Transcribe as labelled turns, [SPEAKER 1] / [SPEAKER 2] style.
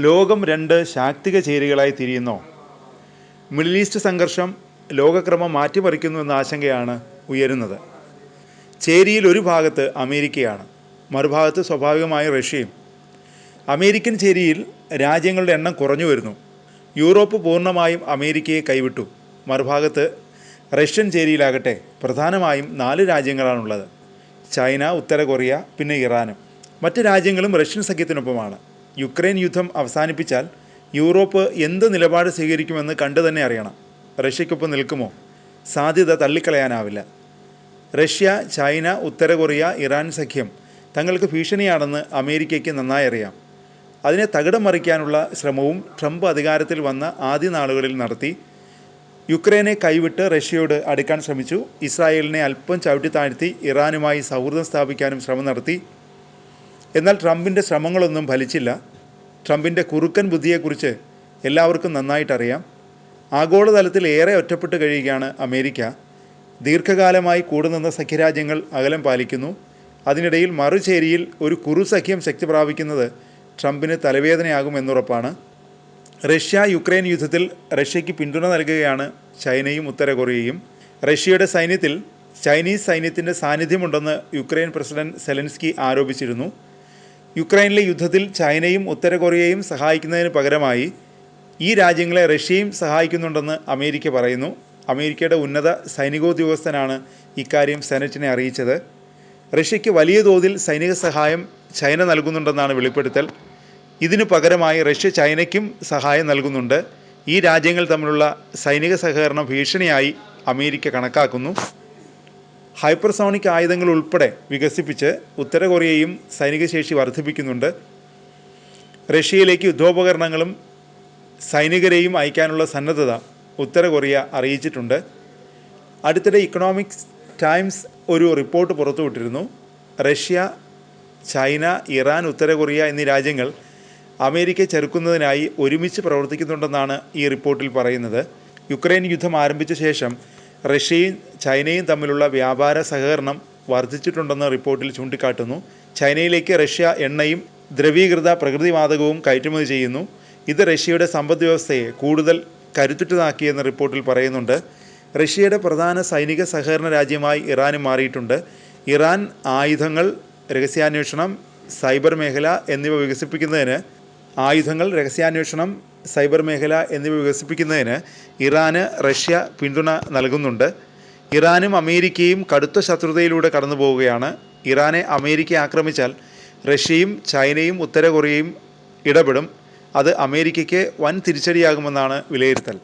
[SPEAKER 1] ലോകം രണ്ട് ശാക്തിക ചേരികളായി തിരിയുന്നോ? Middle east സംഘർഷം ലോകക്രമം മാറ്റിമറിക്കുന്നു എന്ന ആശങ്കയാണ് ഉയരുന്നത്. ചേരിയിൽ ഒരു ഭാഗത്ത് അമേരിക്കയാണ്, മറുഭാഗത്ത് സ്വാഭാവികമായി റഷ്യയും. അമേരിക്കൻ ചേരിയിൽ രാജ്യങ്ങളുടെ എണ്ണം കുറഞ്ഞു വരുന്നു. യൂറോപ്പ് പൂർണ്ണമായും അമേരിക്കയെ കൈവിട്ടു. മറുഭാഗത്ത് റഷ്യൻ ചേരിയിലാകട്ടെ പ്രധാനമായും 4 രാജ്യങ്ങളാണുള്ളത്: ചൈന, ഉത്തര കൊറിയ, പിന്നെ ഇറാനും. മറ്റ് രാജ്യങ്ങളും റഷ്യൻ സഖ്യത്തിനൊപ്പമാണ്. യുക്രൈൻ യുദ്ധം അവസാനിപ്പിച്ചാൽ യൂറോപ്പ് എന്ത് നിലപാട് സ്വീകരിക്കുമെന്ന് കണ്ടു തന്നെ അറിയണം. റഷ്യയ്ക്കൊപ്പം നിൽക്കുമോ? സാധ്യത തള്ളിക്കളയാനാവില്ല. റഷ്യ, ചൈന, ഉത്തര കൊറിയ, ഇറാൻ സഖ്യം തങ്ങൾക്ക് ഭീഷണിയാണെന്ന് അമേരിക്കയ്ക്ക് നന്നായി അറിയാം. അതിനെ തകിടം മറിക്കാനുള്ള ശ്രമവും ട്രംപ് അധികാരത്തിൽ വന്ന ആദ്യ നാളുകളിൽ നടത്തി. യുക്രൈനെ കൈവിട്ട് റഷ്യയോട് അടുക്കാൻ ശ്രമിച്ചു. ഇസ്രായേലിനെ അല്പം ചവിട്ടിത്താഴ്ത്തി ഇറാനുമായി സൗഹൃദം സ്ഥാപിക്കാനും ശ്രമം നടത്തി. എന്നാൽ ട്രംപിൻ്റെ ശ്രമങ്ങളൊന്നും ഫലിച്ചില്ല. ട്രംപിൻ്റെ കുറുക്കൻ ബുദ്ധിയെക്കുറിച്ച് എല്ലാവർക്കും നന്നായിട്ടറിയാം. ആഗോളതലത്തിൽ ഏറെ ഒറ്റപ്പെട്ട് കഴിയുകയാണ് അമേരിക്ക. ദീർഘകാലമായി കൂടുനിന്ന സഖ്യരാജ്യങ്ങൾ അകലം പാലിക്കുന്നു. അതിനിടയിൽ മറുചേരിയിൽ ഒരു കുറുസഖ്യം ശക്തി പ്രാപിക്കുന്നത് ട്രംപിന് തലവേദനയാകുമെന്നുറപ്പാണ്. റഷ്യ യുക്രൈൻ യുദ്ധത്തിൽ റഷ്യയ്ക്ക് പിന്തുണ നൽകുകയാണ് ചൈനയും ഉത്തര കൊറിയയും. റഷ്യയുടെ സൈന്യത്തിൽ ചൈനീസ് സൈന്യത്തിൻ്റെ സാന്നിധ്യമുണ്ടെന്ന് യുക്രൈൻ പ്രസിഡന്റ് സെലൻസ്കി ആരോപിച്ചിരുന്നു. യുക്രൈനിലെ യുദ്ധത്തിൽ ചൈനയും ഉത്തര കൊറിയയും സഹായിക്കുന്നതിന് പകരമായി ഈ രാജ്യങ്ങളെ റഷ്യയും സഹായിക്കുന്നുണ്ടെന്ന് അമേരിക്ക പറയുന്നു. അമേരിക്കയുടെ ഉന്നത സൈനികോദ്യോഗസ്ഥനാണ് ഇക്കാര്യം സെനറ്റിനെ അറിയിച്ചത്. റഷ്യയ്ക്ക് വലിയ തോതിൽ സൈനിക സഹായം ചൈന നൽകുന്നുണ്ടെന്നാണ് വെളിപ്പെടുത്തൽ. ഇതിനു പകരമായി റഷ്യ ചൈനയ്ക്കും സഹായം നൽകുന്നുണ്ട്. ഈ രാജ്യങ്ങൾ തമ്മിലുള്ള സൈനിക സഹകരണം ഭീഷണിയായി അമേരിക്ക കണക്കാക്കുന്നു. ഹൈപ്പർസോണിക് ആയുധങ്ങൾ ഉൾപ്പെടെ വികസിപ്പിച്ച് ഉത്തര കൊറിയയും സൈനിക ശേഷി വർദ്ധിപ്പിക്കുന്നുണ്ട്. റഷ്യയിലേക്ക് യുദ്ധോപകരണങ്ങളും സൈനികരെയും അയക്കാനുള്ള സന്നദ്ധത ഉത്തര കൊറിയ അറിയിച്ചിട്ടുണ്ട്. അടുത്തിടെ ഇക്കണോമിക്സ് ടൈംസ് ഒരു റിപ്പോർട്ട് പുറത്തുവിട്ടിരുന്നു. റഷ്യ, ചൈന, ഇറാൻ, ഉത്തര കൊറിയ എന്നീ രാജ്യങ്ങൾ അമേരിക്കയെ ചെറുക്കുന്നതിനായി ഒരുമിച്ച് പ്രവർത്തിക്കുന്നുണ്ടെന്നാണ് ഈ റിപ്പോർട്ടിൽ പറയുന്നത്. യുക്രൈൻ യുദ്ധം ആരംഭിച്ച ശേഷം റഷ്യയും ചൈനയും തമ്മിലുള്ള വ്യാപാര സഹകരണം വർദ്ധിച്ചിട്ടുണ്ടെന്ന് റിപ്പോർട്ടിൽ ചൂണ്ടിക്കാട്ടുന്നു. ചൈനയിലേക്ക് റഷ്യ എണ്ണയും ദ്രവീകൃത പ്രകൃതിവാതകവും കയറ്റുമതി ചെയ്യുന്നു. ഇത് റഷ്യയുടെ സമ്പദ് വ്യവസ്ഥയെ കൂടുതൽ കരുത്തുറ്റതാക്കിയെന്ന് റിപ്പോർട്ടിൽ പറയുന്നുണ്ട്. റഷ്യയുടെ പ്രധാന സൈനിക സഹകരണ രാജ്യമായി ഇറാനും മാറിയിട്ടുണ്ട്. ഇറാൻ ആയുധങ്ങൾ, രഹസ്യാന്വേഷണം, സൈബർ മേഖല എന്നിവ വികസിപ്പിക്കുന്നതിന് ഇറാന് റഷ്യ പിന്തുണ നൽകുന്നുണ്ട്. ഇറാനും അമേരിക്കയും കടുത്ത ശത്രുതയിലൂടെ കടന്നു പോവുകയാണ്. ഇറാനെ അമേരിക്ക ആക്രമിച്ചാൽ റഷ്യയും ചൈനയും ഉത്തര കൊറിയയും ഇടപെടും. അത് അമേരിക്കയ്ക്ക് വൻ തിരിച്ചടിയാകുമെന്നാണ് വിലയിരുത്തൽ.